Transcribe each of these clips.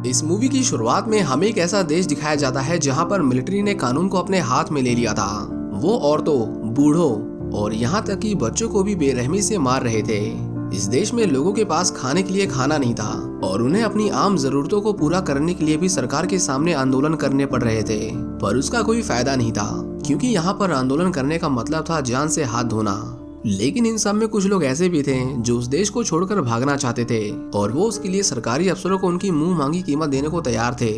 इस मूवी की शुरुआत में हमें एक ऐसा देश दिखाया जाता है जहां पर मिलिट्री ने कानून को अपने हाथ में ले लिया था। वो औरतों, बूढ़ों और यहाँ तक कि बच्चों को भी बेरहमी से मार रहे थे। इस देश में लोगों के पास खाने के लिए खाना नहीं था और उन्हें अपनी आम जरूरतों को पूरा करने के लिए भी सरकार के सामने आंदोलन करने पड़ रहे थे, पर उसका कोई फायदा नहीं था क्योंकि यहाँ पर आंदोलन करने का मतलब था जान से हाथ धोना। लेकिन इन सब में कुछ लोग ऐसे भी थे जो उस देश को छोड़कर भागना चाहते थे और वो उसके लिए सरकारी अफसरों को उनकी मुंह मांगी कीमत देने को तैयार थे।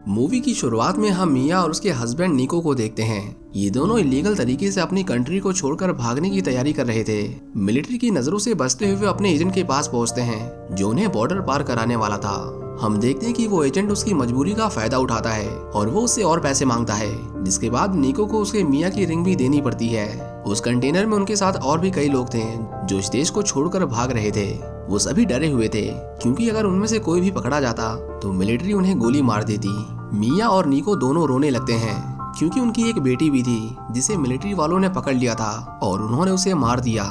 मूवी की शुरुआत में हम मिया और उसके हस्बैंड निको को देखते हैं। ये दोनों इलीगल तरीके से अपनी कंट्री को छोड़कर भागने की तैयारी कर रहे थे। मिलिट्री की नजरों से बचते हुए अपने एजेंट के पास पहुंचते हैं जो उन्हें बॉर्डर पार कराने वाला था। हम देखते हैं कि वो एजेंट उसकी मजबूरी का फायदा उठाता है और वो उससे और पैसे मांगता है, जिसके बाद निको को उसके मिया की रिंग भी देनी पड़ती है। उस कंटेनर में उनके साथ और भी कई लोग थे जो इस देश को छोड़कर भाग रहे थे। वो सभी डरे हुए थे क्योंकि अगर उनमें से कोई भी पकड़ा जाता तो मिलिट्री उन्हें गोली मार देती। मिया और निको दोनों रोने लगते हैं क्योंकि उनकी एक बेटी भी थी जिसे मिलिट्री वालों ने पकड़ लिया था और उन्होंने उसे मार दिया।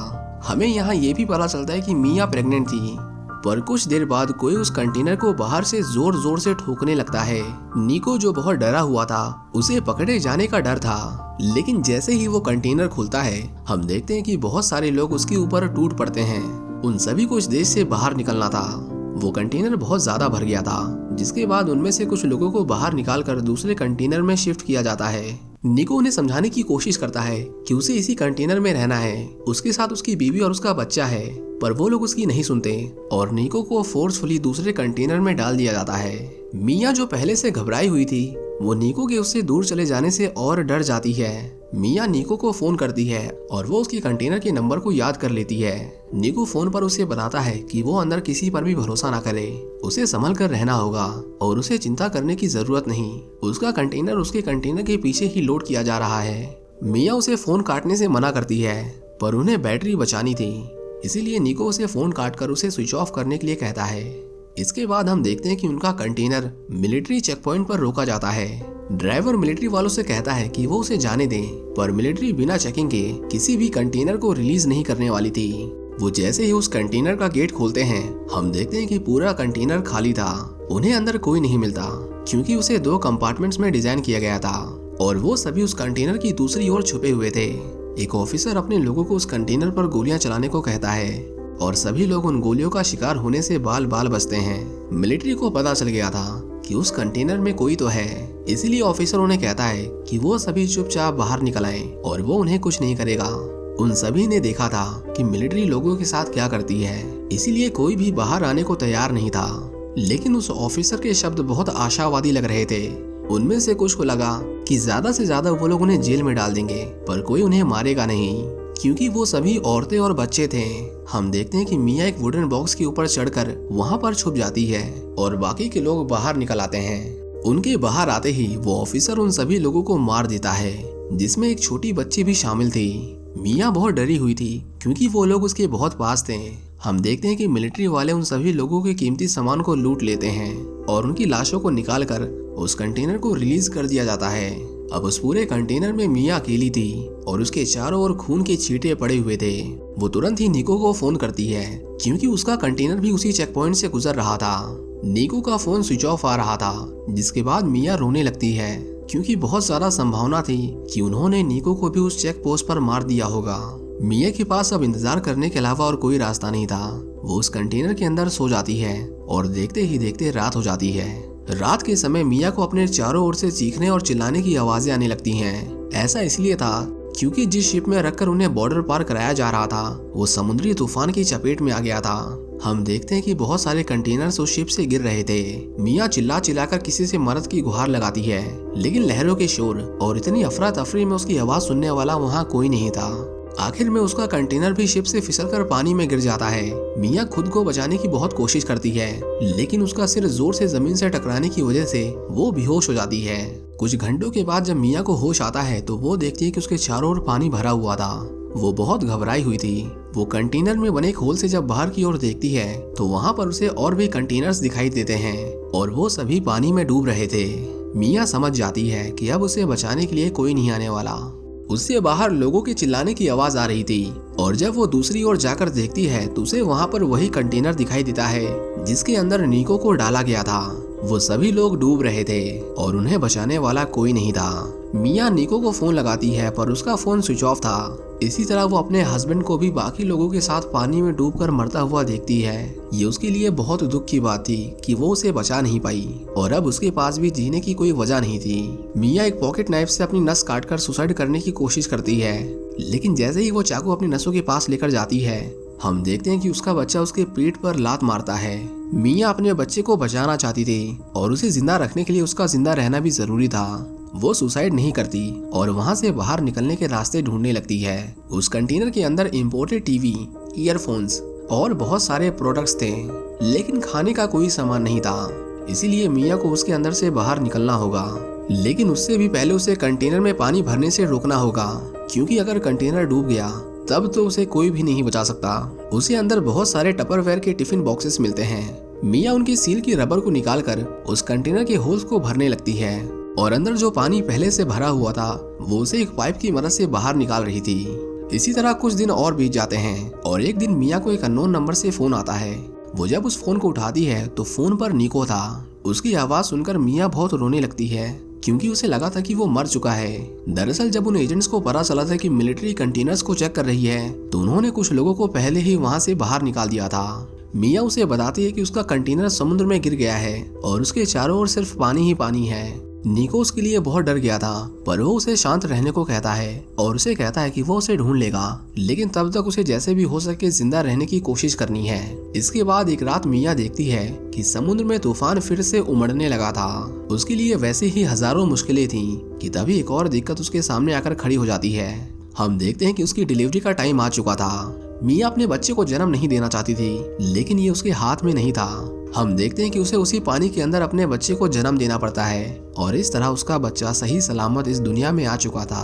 हमें यहाँ ये भी पता चलता है कि मिया प्रेग्नेंट थी, पर कुछ देर बाद कोई उस कंटेनर को बाहर से जोर जोर से ठोकने लगता है। निको जो बहुत डरा हुआ था उसे पकड़े जाने का डर था, लेकिन जैसे ही वो कंटेनर खुलता है हम देखते हैं कि बहुत सारे लोग उसके ऊपर टूट पड़ते हैं। उन सभी को इस देश से बाहर निकलना था। वो कंटेनर बहुत ज्यादा भर गया था, जिसके बाद उनमें से कुछ लोगों को बाहर निकालकर दूसरे कंटेनर में शिफ्ट किया जाता है। निको उन्हें समझाने की कोशिश करता है कि उसे इसी कंटेनर में रहना है, उसके साथ उसकी बीवी और उसका बच्चा है, पर वो लोग उसकी नहीं सुनते और निको को फोर्सफुली दूसरे कंटेनर में डाल दिया जाता है। मिया जो पहले से घबराई हुई थी वो निको के उससे दूर चले जाने से और डर जाती है। मिया निको को फोन करती है और वो उसकी कंटेनर के नंबर को याद कर लेती है। निको फोन पर उसे बताता है कि वो अंदर किसी पर भी भरोसा ना करे, उसे संभल कर रहना होगा और उसे चिंता करने की जरूरत नहीं। उसका कंटेनर उसके कंटेनर के पीछे ही लोड किया जा रहा है। मिया उसे फोन काटने से मना करती है, पर उन्हें बैटरी बचानी थी, इसीलिए निको उसे फोन काटकर उसे स्विच ऑफ करने के लिए कहता है। इसके बाद हम देखते हैं कि उनका कंटेनर मिलिट्री चेक पॉइंट पर रोका जाता है। ड्राइवर मिलिट्री वालों से कहता है कि वो उसे जाने दें, पर मिलिट्री बिना चेकिंग के किसी भी कंटेनर को रिलीज नहीं करने वाली थी। वो जैसे ही उस कंटेनर का गेट खोलते हैं हम देखते हैं कि पूरा कंटेनर खाली था। उन्हें अंदर कोई नहीं मिलता क्योंकि उसे 2 कंपार्टमेंट्स में डिजाइन किया गया था और वो सभी उस कंटेनर की दूसरी ओर छुपे हुए थे। एक ऑफिसर अपने लोगों को उस कंटेनर पर गोलियां चलाने को कहता है और सभी लोग उन गोलियों का शिकार होने से बाल बाल बचते हैं। मिलिट्री को पता चल गया था कि उस कंटेनर में कोई तो है, इसीलिए ऑफिसर उन्हें कहता है कि वो सभी चुपचाप बाहर निकल आएं और वो उन्हें कुछ नहीं करेगा। उन सभी ने देखा था कि मिलिट्री लोगों के साथ क्या करती है, इसीलिए कोई भी बाहर आने को तैयार नहीं था। लेकिन उस ऑफिसर के शब्द बहुत आशावादी लग रहे थे। उनमें से कुछ को लगा कि ज्यादा से ज्यादा वो लोग उन्हें जेल में डाल देंगे, पर कोई उन्हें मारेगा नहीं क्योंकि वो सभी औरतें और बच्चे थे। हम देखते हैं कि मिया एक वुडन बॉक्स के ऊपर चढ़कर वहां पर छुप जाती है और बाकी के लोग बाहर निकल आते हैं। उनके बाहर आते ही वो ऑफिसर उन सभी लोगों को मार देता है, जिसमें एक छोटी बच्ची भी शामिल थी। मिया बहुत डरी हुई थी क्योंकि वो लोग उसके बहुत पास थे। हम देखते हैं कि मिलिट्री वाले उन सभी लोगों के कीमती सामान को लूट लेते हैं और उनकी लाशों को निकालकर उस कंटेनर को रिलीज कर दिया जाता है। अब उस पूरे कंटेनर में मिया अकेली थी और उसके चारों ओर खून के छींटे पड़े हुए थे। वो तुरंत ही निको को फोन करती है क्योंकि उसका कंटेनर भी उसी चेक पॉइंट से गुजर रहा था। निको का फोन स्विच ऑफ आ रहा था, जिसके बाद मिया रोने लगती है क्योंकि बहुत ज्यादा संभावना थी कि उन्होंने निको को भी उस चेक पोस्ट पर मार दिया होगा। मिया के पास अब इंतजार करने के अलावा और कोई रास्ता नहीं था। वो उस कंटेनर के अंदर सो जाती है और देखते ही देखते रात हो जाती है। रात के समय मिया को अपने चारों ओर से चीखने और चिल्लाने की आवाजें आने लगती हैं। ऐसा इसलिए था क्योंकि जिस शिप में रखकर उन्हें बॉर्डर पार कराया जा रहा था वो समुद्री तूफान की चपेट में आ गया था। हम देखते हैं कि बहुत सारे कंटेनर्स उस शिप से गिर रहे थे। मिया चिल्ला चिल्लाकर किसी से मदद की गुहार लगाती है, लेकिन लहरों के शोर और इतनी अफरा तफरी में उसकी आवाज सुनने वाला वहाँ कोई नहीं था। आखिर में उसका कंटेनर भी शिप से फिसलकर पानी में गिर जाता है। मिया खुद को बचाने की बहुत कोशिश करती है, लेकिन उसका सिर जोर से जमीन से टकराने की वजह से वो बेहोश हो जाती है। कुछ घंटों के बाद जब मिया को होश आता है तो वो देखती है कि उसके चारों ओर पानी भरा हुआ था। वो बहुत घबराई हुई थी। वो कंटेनर में बने खोल से जब बाहर की ओर देखती है तो वहाँ पर उसे और भी कंटेनर्स दिखाई देते हैं और वो सभी पानी में डूब रहे थे। मिया समझ जाती है कि अब उसे बचाने के लिए कोई नहीं आने वाला। उससे बाहर लोगों के चिल्लाने की आवाज आ रही थी और जब वो दूसरी ओर जाकर देखती है तो उसे वहाँ पर वही कंटेनर दिखाई देता है जिसके अंदर निको को डाला गया था। वो सभी लोग डूब रहे थे और उन्हें बचाने वाला कोई नहीं था। मिया निको को फोन लगाती है पर उसका फोन स्विच ऑफ था। इसी तरह वो अपने हस्बैंड को भी बाकी लोगों के साथ पानी में डूबकर मरता हुआ देखती है। ये उसके लिए बहुत दुख की बात थी कि वो उसे बचा नहीं पाई और अब उसके पास भी जीने की कोई वजह नहीं थी। मिया एक पॉकेट नाइफ से अपनी नस काटकर सुसाइड करने की कोशिश करती है, लेकिन जैसे ही वो चाकू अपनी नसों के पास लेकर जाती है, हम देखते हैं कि उसका बच्चा उसके पेट पर लात मारता है। मिया अपने बच्चे को बचाना चाहती थी और उसे जिंदा रखने के लिए उसका जिंदा रहना भी जरूरी था। वो सुसाइड नहीं करती और वहां से बाहर निकलने के रास्ते ढूंढने लगती है। उस कंटेनर के अंदर इम्पोर्टेड टीवी, ईयरफोन्स और बहुत सारे प्रोडक्ट्स थे, लेकिन खाने का कोई सामान नहीं था। इसीलिए मिया को उसके अंदर से बाहर निकलना होगा, लेकिन उससे भी पहले उसे कंटेनर में पानी भरने से रोकना होगा, क्योंकि अगर कंटेनर डूब गया तब तो उसे कोई भी नहीं बचा सकता। उसे अंदर बहुत सारे टपरवेयर के टिफिन बॉक्सेस मिलते हैं। मिया उनकी सील की रबर को निकालकर उस कंटेनर के होल्स को भरने लगती है और अंदर जो पानी पहले से भरा हुआ था वो उसे एक पाइप की मदद से बाहर निकाल रही थी। इसी तरह कुछ दिन और बीत जाते हैं और एक दिन मिया को एक अननोन नंबर से फोन आता है। वो जब उस फोन को उठाती है तो फोन पर निको था। उसकी आवाज सुनकर मिया बहुत रोने लगती है, क्योंकि उसे लगा था कि वो मर चुका है। दरअसल जब उन एजेंट्स को पता चला था कि मिलिट्री कंटेनर्स को चेक कर रही है तो उन्होंने कुछ लोगों को पहले ही वहां से बाहर निकाल दिया था। मिया उसे बताती है कि उसका कंटेनर समुद्र में गिर गया है और उसके चारों ओर सिर्फ पानी ही पानी है। निको उसके लिए बहुत डर गया था, पर वो उसे शांत रहने को कहता है और उसे कहता है कि वो उसे ढूंढ लेगा, लेकिन तब तक उसे जैसे भी हो सके जिंदा रहने की कोशिश करनी है। इसके बाद एक रात मिया देखती है कि समुद्र में तूफान फिर से उमड़ने लगा था। उसके लिए वैसे ही हजारों मुश्किलें थीं कि तभी एक और दिक्कत उसके सामने आकर खड़ी हो जाती है। हम देखते हैं कि उसकी डिलीवरी का टाइम आ चुका था। मिया अपने बच्चे को जन्म नहीं देना चाहती थी, लेकिन ये उसके हाथ में नहीं था। हम देखते हैं कि उसे उसी पानी के अंदर अपने बच्चे को जन्म देना पड़ता है और इस तरह उसका बच्चा सही सलामत इस दुनिया में आ चुका था।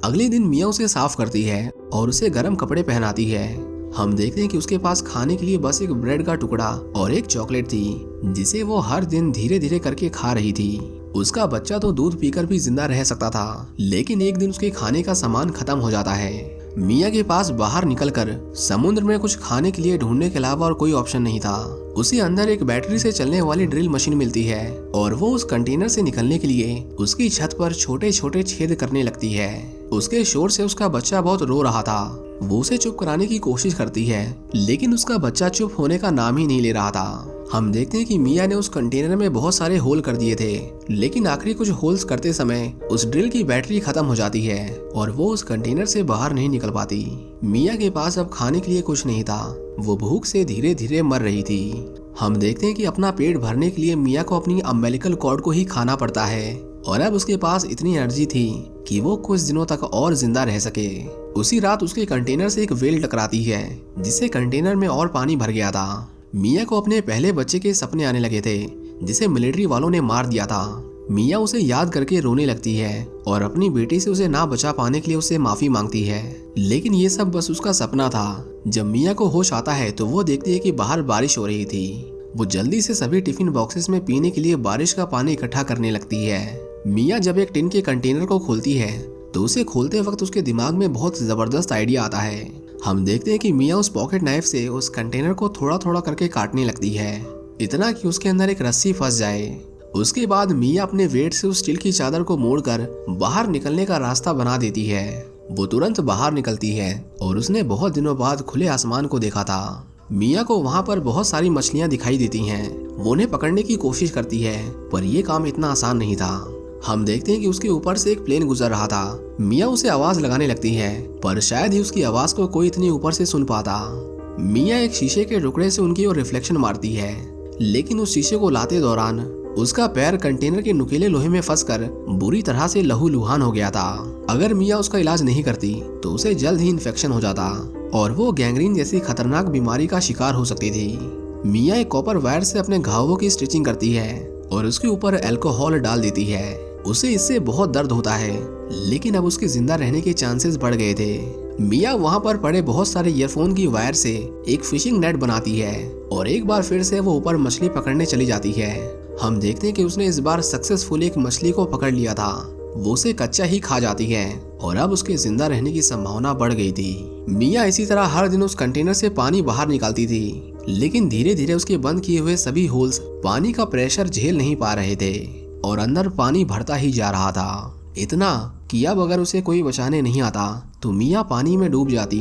अगले दिन मिया उसे साफ करती है और उसे गर्म कपड़े पहनाती है। हम देखते हैं कि उसके पास खाने के लिए बस एक ब्रेड का टुकड़ा और एक चॉकलेट थी, जिसे वो हर दिन धीरे धीरे करके खा रही थी। उसका बच्चा तो दूध पीकर भी जिंदा रह सकता था, लेकिन एक दिन उसके खाने का सामान खत्म हो जाता है। मिया के पास बाहर निकलकर समुद्र में कुछ खाने के लिए ढूंढने के अलावा और कोई ऑप्शन नहीं था। उसे अंदर एक बैटरी से चलने वाली ड्रिल मशीन मिलती है और वो उस कंटेनर से निकलने के लिए उसकी छत पर छोटे छोटे छेद करने लगती है। उसके शोर से उसका बच्चा बहुत रो रहा था। वो उसे चुप कराने की कोशिश करती है, लेकिन उसका बच्चा चुप होने का नाम ही नहीं ले रहा था। हम देखते हैं कि मिया ने उस कंटेनर में बहुत सारे होल कर दिए थे, लेकिन आखिरी कुछ होल्स करते समय उस ड्रिल की बैटरी खत्म हो जाती है और वो उस कंटेनर से बाहर नहीं निकल पाती। मिया के पास अब खाने के लिए कुछ नहीं था। वो भूख से धीरे धीरे मर रही थी। हम देखते हैं कि अपना पेट भरने के लिए मिया को अपनी अम्बिलिकल कॉर्ड को ही खाना पड़ता है और अब उसके पास इतनी एनर्जी थी कि वो कुछ दिनों तक और जिंदा रह सके। उसी रात उसके कंटेनर से एक व्हेल टकराती है, जिससे कंटेनर में और पानी भर गया था। मिया को अपने पहले बच्चे के सपने आने लगे थे, जिसे मिलिट्री वालों ने मार दिया था। मिया उसे याद करके रोने लगती है और अपनी बेटी से उसे ना बचा पाने के लिए उससे माफी मांगती है, लेकिन ये सब बस उसका सपना था। जब मिया को होश आता है तो वो देखती है कि बाहर बारिश हो रही थी। वो जल्दी से सभी टिफिन बॉक्सेस में पीने के लिए बारिश का पानी इकट्ठा करने लगती है। मिया जब एक टिन के कंटेनर को खोलती है तो उसे खोलते वक्त उसके दिमाग में बहुत जबरदस्त आइडिया आता है। हम देखते हैं कि मिया उस पॉकेट नाइफ से उस कंटेनर को थोड़ा थोड़ा करके काटने लगती है, इतना कि उसके अंदर एक रस्सी फंस जाए। उसके बाद मिया अपने वेट से उस स्टील की चादर को मोड़कर बाहर निकलने का रास्ता बना देती है। वो तुरंत बाहर निकलती है और उसने बहुत दिनों बाद खुले आसमान को देखा था। मिया को वहाँ पर बहुत सारी मछलियाँ दिखाई देती हैं। वो उन्हें पकड़ने की कोशिश करती है, पर यह काम इतना आसान नहीं था। हम देखते हैं कि उसके ऊपर से एक प्लेन गुजर रहा था। मिया उसे आवाज लगाने लगती है, पर शायद ही उसकी आवाज को कोई इतनी ऊपर से सुन पाता। मिया एक शीशे के टुकड़े से उनकी ओर रिफ्लेक्शन मारती है, लेकिन उस शीशे को लाते दौरान उसका पैर कंटेनर के नुकीले लोहे में फंसकर बुरी तरह से लहूलुहान हो गया था। अगर मिया उसका इलाज नहीं करती तो उसे जल्द ही इन्फेक्शन हो जाता और वो गैंग्रीन जैसी खतरनाक बीमारी का शिकार हो सकती थी। मिया एक कॉपर वायर से अपने घावों की स्टिचिंग करती है और उसके ऊपर अल्कोहल डाल देती है। उसे इससे बहुत दर्द होता है, लेकिन अब उसके जिंदा रहने के चांसेस बढ़ गए थे। मिया वहाँ पर पड़े बहुत सारे ईयरफोन की वायर से एक फिशिंग नेट बनाती है और एक बार फिर से वो ऊपर मछली पकड़ने चली जाती है। हम देखते हैं कि उसने इस बार सक्सेसफुली एक मछली को पकड़ लिया था। वो उसे कच्चा ही खा जाती है और अब उसके जिंदा रहने की संभावना बढ़ गई थी। मिया इसी तरह हर दिन उस कंटेनर से पानी बाहर निकालती थी लेकिन धीरे धीरे उसके बंद किए हुए सभी होल्स पानी का प्रेशर झेल नहीं पा रहे थे और अंदर पानी भरता ही जा रहा था, इतना कि अब अगर उसे कोई बचाने नहीं आता तो मिया पानी में डूब जाती।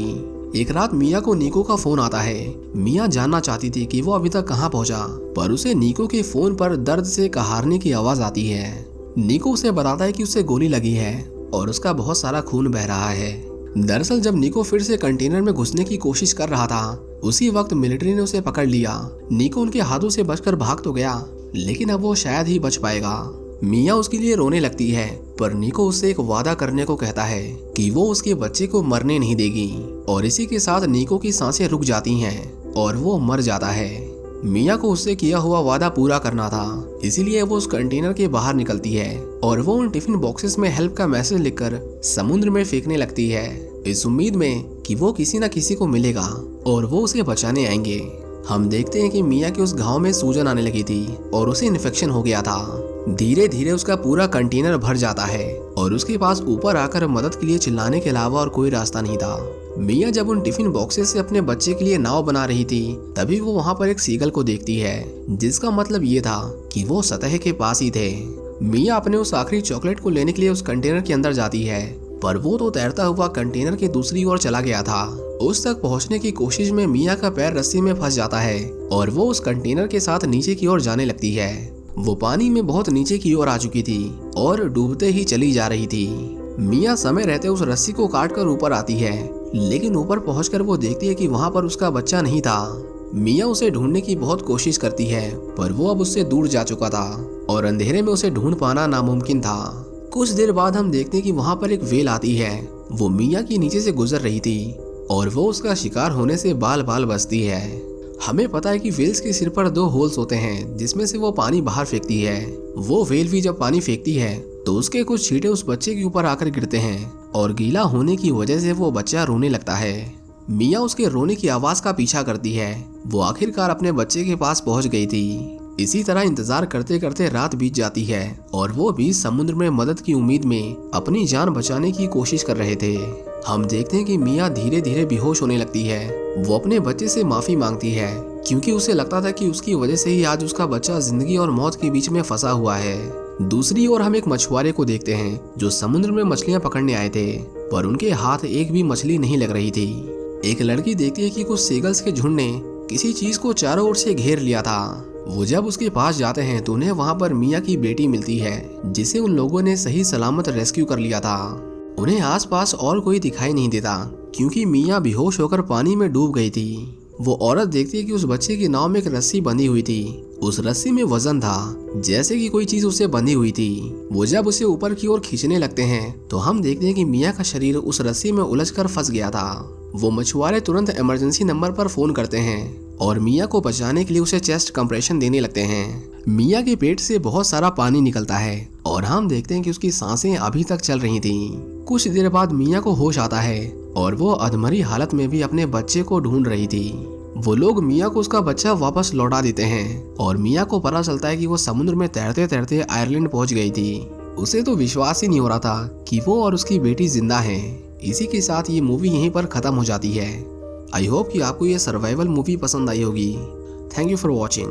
एक रात मिया को निको का फोन आता है। मिया जानना चाहती थी कि वो अभी तक कहाँ पहुंचा, पर उसे निको के फोन पर दर्द से कहारने की आवाज आती है। निको उसे बताता है कि उसे गोली लगी है और उसका बहुत सारा खून बह रहा है। दरअसल जब निको फिर से कंटेनर में घुसने की कोशिश कर रहा था, उसी वक्त मिलिट्री ने उसे पकड़ लिया। निको उनके हाथों से बचकर भाग तो गया, लेकिन अब वो शायद ही बच पाएगा। मिया उसके लिए रोने लगती है, पर निको उससे एक वादा करने को कहता है कि वो उसके बच्चे को मरने नहीं देगी, और इसी के साथ निको की सांसें रुक जाती हैं और वो मर जाता है। मिया को उससे किया हुआ वादा पूरा करना था, इसीलिए वो उस कंटेनर के बाहर निकलती है और वो उन टिफिन बॉक्सेस में हेल्प का मैसेज लिखकर समुद्र में फेंकने लगती है, इस उम्मीद में कि वो किसी न किसी को मिलेगा और वो उसे बचाने आएंगे। हम देखते हैं कि मिया के उस घाव में सूजन आने लगी थी और उसे इन्फेक्शन हो गया था। धीरे धीरे उसका पूरा कंटेनर भर जाता है और उसके पास ऊपर आकर मदद के लिए चिल्लाने के अलावा और कोई रास्ता नहीं था। मिया जब उन टिफिन बॉक्सेस से अपने बच्चे के लिए नाव बना रही थी, तभी वो वहाँ पर एक सीगल को देखती है, जिसका मतलब ये था कि वो सतह के पास ही थे। मिया अपने उस आखिरी चॉकलेट को लेने के लिए उस कंटेनर के अंदर जाती है, पर वो तो तैरता हुआ कंटेनर के दूसरी ओर चला गया था। उस तक पहुंचने की कोशिश में मिया का पैर रस्सी में फंस जाता है और वो उस कंटेनर के साथ नीचे की ओर जाने लगती है। वो पानी में बहुत नीचे की ओर आ चुकी थी और डूबते ही चली जा रही थी। मिया समय रहते उस रस्सी को काटकर ऊपर आती है, लेकिन ऊपर पहुंचकर वो देखती है कि वहां पर उसका बच्चा नहीं था। मिया उसे ढूंढने की बहुत कोशिश करती है, पर वो अब उससे दूर जा चुका था और अंधेरे में उसे ढूंढ पाना नामुमकिन था। कुछ देर बाद हम देखते हैं कि वहां पर एक व्हेल आती है। वो मिया के नीचे से गुजर रही थी और वो उसका शिकार होने से बाल बाल बचती है। हमें पता है कि व्हेल्स के सिर पर 2 होल्स होते हैं, जिसमें से वो पानी बाहर फेंकती है। वो व्हेल भी जब पानी फेंकती है तो उसके कुछ छींटे उस बच्चे के ऊपर आकर गिरते हैं और गीला होने की वजह से वो बच्चा रोने लगता है। मिया उसके रोने की आवाज का पीछा करती है। वो आखिरकार अपने बच्चे के पास पहुंच गई थी। इसी तरह इंतजार करते करते रात बीत जाती है और वो भी समुद्र में मदद की उम्मीद में अपनी जान बचाने की कोशिश कर रहे थे। हम देखते हैं कि मिया धीरे धीरे बेहोश होने लगती है। वो अपने बच्चे से माफी मांगती है, क्योंकि उसे लगता था कि उसकी वजह से ही आज उसका बच्चा जिंदगी और मौत के बीच में फंसा हुआ है। दूसरी ओर हम एक मछुआरे को देखते हैं जो समुद्र में मछलियां पकड़ने आए थे, पर उनके हाथ एक भी मछली नहीं लग रही थी। एक लड़की देखती है कि कुछ सीगल्स के झुंड ने किसी चीज को चारों ओर से घेर लिया था। वो जब उसके पास जाते हैं तो उन्हें वहाँ पर मिया की बेटी मिलती है, जिसे उन लोगों ने सही सलामत रेस्क्यू कर लिया था। उन्हें आसपास और कोई दिखाई नहीं देता, क्योंकि मिया बेहोश होकर पानी में डूब गई थी। वो औरत देखती है कि उस बच्चे की नाव में एक रस्सी बंधी हुई थी। उस रस्सी में वजन था, जैसे कि कोई चीज उससे बंधी हुई थी। वो जब उसे ऊपर की ओर खींचने लगते हैं तो हम देखते हैं कि मिया का शरीर उस रस्सी में उलझकर फंस गया था। वो मछुआरे तुरंत इमरजेंसी नंबर पर फोन करते हैं और मिया को बचाने के लिए उसे चेस्ट कंप्रेशन देने लगते हैं। मिया के पेट से बहुत सारा पानी निकलता है और हम देखते हैं कि उसकी सांसें अभी तक चल रही थीं। कुछ देर बाद मिया को होश आता है और वो अधमरी हालत में भी अपने बच्चे को ढूंढ रही थी। वो लोग मिया को उसका बच्चा वापस लौटा देते हैं और मिया को पता चलता है कि वो समुद्र में तैरते तैरते आयरलैंड पहुंच गई थी। उसे तो विश्वास ही नहीं हो रहा था कि वो और उसकी बेटी जिंदा हैं। इसी के साथ ये मूवी यहीं पर खत्म हो जाती है। आई होप कि आपको ये सर्वाइवल मूवी पसंद आई होगी। Thank you for watching.